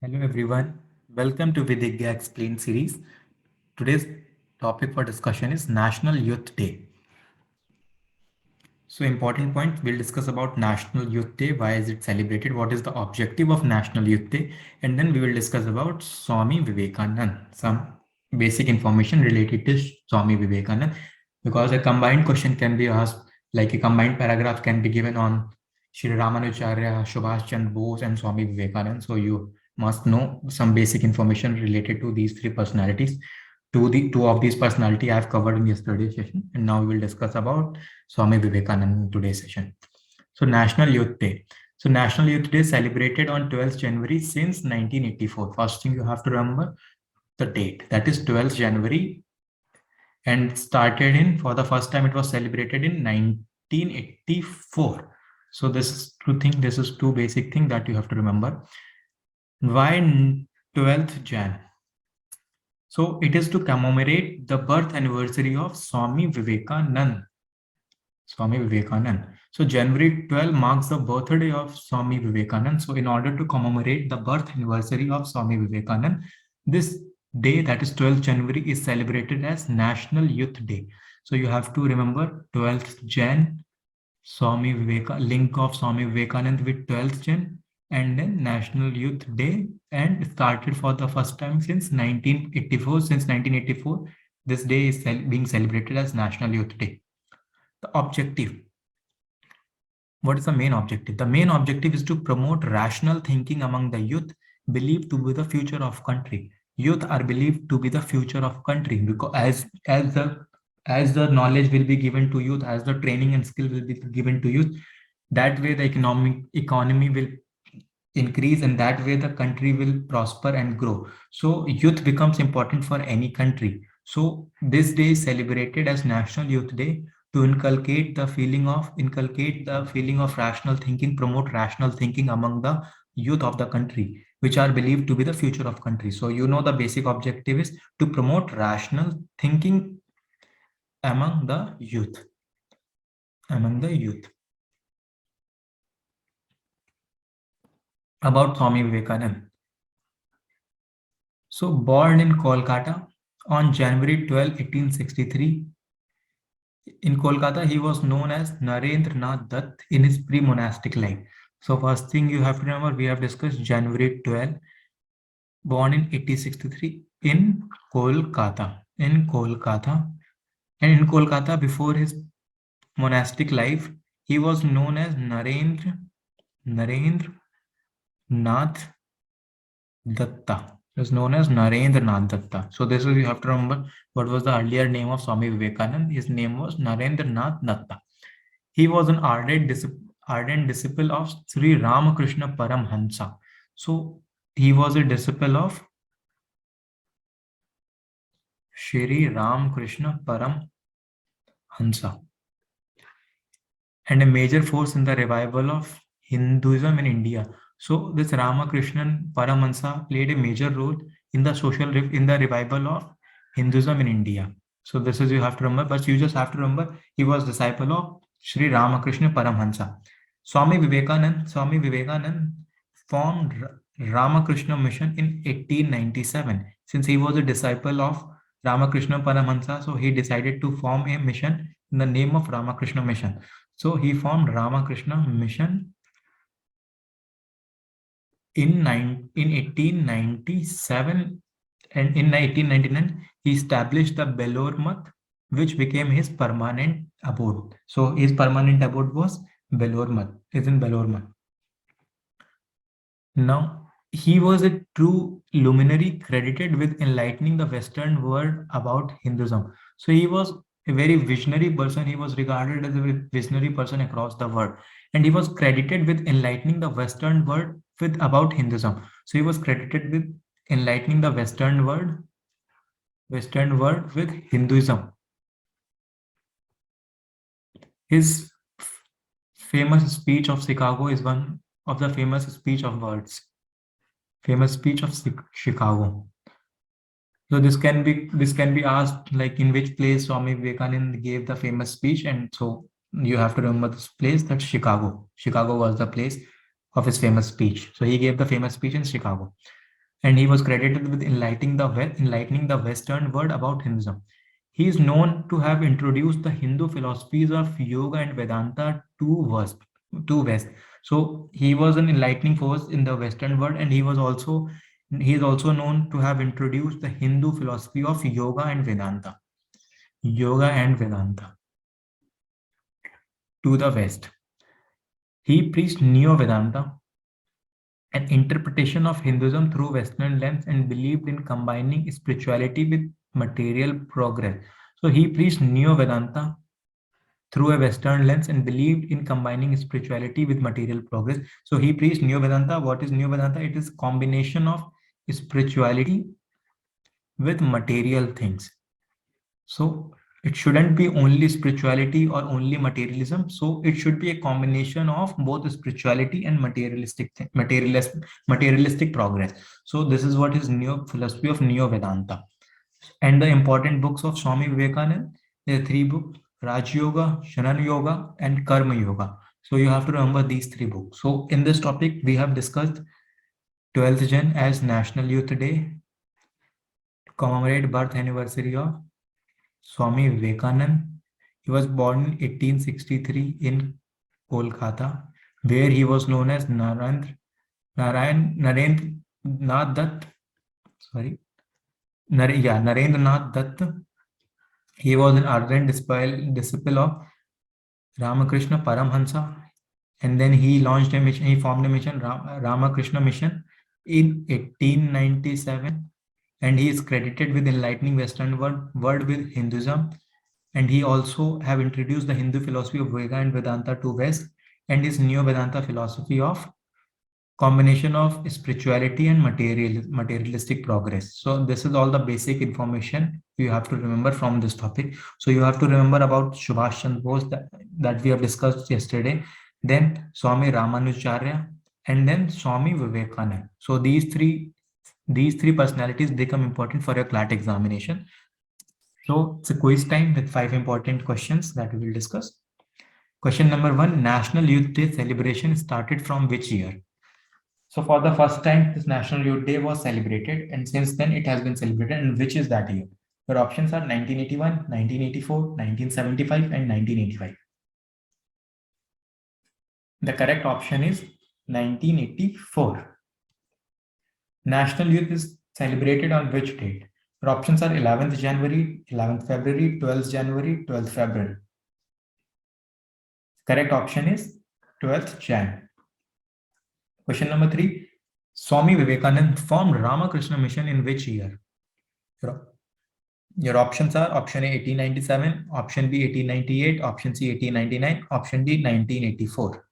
Hello everyone, welcome to Vidya Explained series. Today's topic for discussion is National Youth Day. So important point, we'll discuss about National Youth Day, why is it celebrated, what is the objective of National Youth Day, and then we will discuss about Swami Vivekanand, some basic information related to Swami Vivekanand, because a combined question can be asked, like a combined paragraph can be given on Shri Ramanujacharya, Subhash Chandra Bose and Swami Vivekanand. So you must know some basic information related to these three personalities. Two of these personality I have covered in yesterday's session, and now we will discuss about Swami Vivekananda in today's session. So National Youth Day. So National Youth Day celebrated on 12th January since 1984. First thing you have to remember the date, that is 12th January, and started in, for the first time it was celebrated in 1984. So this is two basic thing that you have to remember. Why 12th Jan? So it is to commemorate the birth anniversary of Swami Vivekanand. Swami Vivekanand. So January 12 marks the birthday of Swami Vivekanand. So in order to commemorate the birth anniversary of Swami Vivekanand, this day, that is 12th January, is celebrated as National Youth Day. So you have to remember 12th Jan, Swami Vivekanand, link of Swami Vivekanand with 12th Jan, and then National Youth Day, and started for the first time since 1984. Since 1984, this day is being celebrated as National Youth Day. The objective. What is the main objective? The main objective is to promote rational thinking among the youth, believed to be the future of country. Youth are believed to be the future of country, because as the knowledge will be given to youth, as the training and skill will be given to youth, that way the economy will increase, and that way the country will prosper and grow. So youth becomes important for any country. So this day is celebrated as National Youth Day to inculcate the feeling of rational thinking, promote rational thinking among the youth of the country, which are believed to be the future of country. So you know the basic objective is to promote rational thinking among the youth. About Swami Vivekanand. So born in Kolkata on January 12, 1863. In Kolkata, he was known as Narendra Nath Dutt in his pre-monastic life. So first thing you have to remember, we have discussed January 12, born in 1863 in Kolkata. And in Kolkata, before his monastic life, he was known as Narendra Nath Datta. Is known as Narendra Nath Datta. So this is, you have to remember what was the earlier name of Swami Vivekanand. His name was Narendra Nath Datta. He was an ardent disciple of Sri Ramakrishna Paramhansa. So he was a disciple of Sri Ramakrishna Paramhansa and a major force in the revival of Hinduism in India. So this Ramakrishnan Paramahansa played a major role in the revival of Hinduism in India. So this is, you have to remember, but you just have to remember he was disciple of Sri Ramakrishna Paramhansa. Swami Vivekanand formed Ramakrishna Mission in 1897. Since he was a disciple of Ramakrishna Paramhansa, so he decided to form a mission in the name of Ramakrishna Mission. So he formed Ramakrishna Mission in 1897, and in 1899 he established the Belur Math, which became his permanent abode. So his permanent abode was Belur Math, is in Belur Math. Now, he was a true luminary credited with enlightening the Western world about Hinduism. So he was a very visionary person. He was regarded as a visionary person across the world, and he was credited with enlightening the Western world with about Hinduism. So he was credited with enlightening the Western world with Hinduism. His famous speech of Chicago is one of the famous speech of Chicago. So this can be asked, like, in which place Swami Vivekananda gave the famous speech, and so you have to remember this place, that's Chicago. Chicago was the place of his famous speech. So he gave the famous speech in Chicago. and he was credited with enlightening the Western world about Hinduism. He is known to have introduced the Hindu philosophies of yoga and Vedanta to West. So he was an enlightening force in the Western world, and he is also known to have introduced the Hindu philosophy of yoga and Vedanta to the West. He preached Neo Vedanta, an interpretation of Hinduism through Western lens, and believed in combining spirituality with material progress. So he preached Neo Vedanta through a Western lens and believed in combining spirituality with material progress. So he preached Neo Vedanta. What is Neo Vedanta? It is combination of spirituality with material things. So it shouldn't be only spirituality or only materialism. So it should be a combination of both spirituality and materialistic progress. So this is what is neo philosophy of Neo Vedanta. And the important books of Swami Vivekananda, there are 3 books: Raj Yoga, Shanan Yoga, and Karma Yoga. So you have to remember these 3 books. So in this topic, we have discussed 12th Jan as National Youth Day to commemorate birth anniversary of Swami Vivekananda. He was born in 1863 in Kolkata, where he was known as Narendra Nath Dutt. Sorry, Narendra Nath Dutt. He was an ardent disciple of Ramakrishna Paramhansa, and then he launched a mission. He formed a mission, Ramakrishna Mission, in 1897, and he is credited with enlightening Western world with Hinduism. And he also have introduced the Hindu philosophy of Veda and Vedanta to West, and his Neo Vedanta philosophy of combination of spirituality and materialistic progress. So this is all the basic information you have to remember from this topic. So you have to remember about Subhash Chandra Bose that we have discussed yesterday, then Swami Ramanujacharya, and then Swami Vivekananda. So these three personalities become important for your CLAT examination. So it's a quiz time with 5 important questions that we will discuss. Question number 1, National Youth Day celebration started from which year? So for the first time, this National Youth Day was celebrated, and since then it has been celebrated. And which is that year? Your options are 1981, 1984, 1975, and 1985. The correct option is 1984. National Youth is celebrated on which date? Your options are 11th January, 11th February, 12th January, 12th February. Correct option is 12th Jan. Question number 3. Swami Vivekananda formed Ramakrishna Mission in which year? Your options are option A 1897, option B 1898, option C 1899, option D 1984.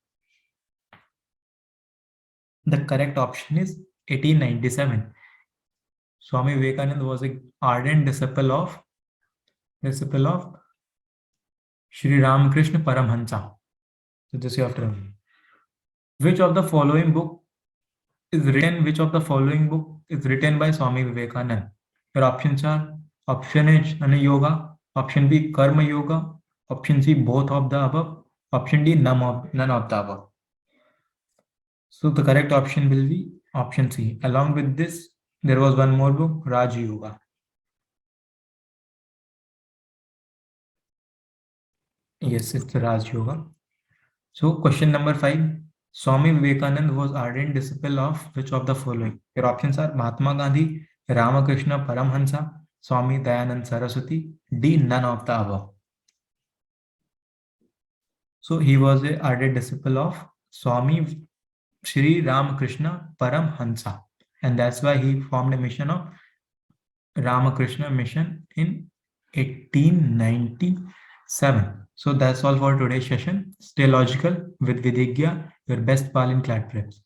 The correct option is 1897. Swami Vivekananda was an ardent disciple of Sri Ramakrishna Paramhansa. So this you have to remember. Which of the following book is written by Swami Vivekananda? Your options are option A Jnana Yoga, option B Karma Yoga, option C both of the above, option D none of the above. So the correct option will be option C. Along with this, there was one more book, Raj Yoga. Yes, it's Raj Yoga. So question number 5. Swami Vivekananda was ardent disciple of which of the following? Your options are Mahatma Gandhi, Ramakrishna Paramhansa, Swami Dayanand Saraswati, D none of the above. So he was an ardent disciple of Swami Sri Ramakrishna Paramhansa, and that's why he formed a mission of Ramakrishna Mission in 1897. So that's all for today's session. Stay logical with Vidya, your best pal in CLAT Preps.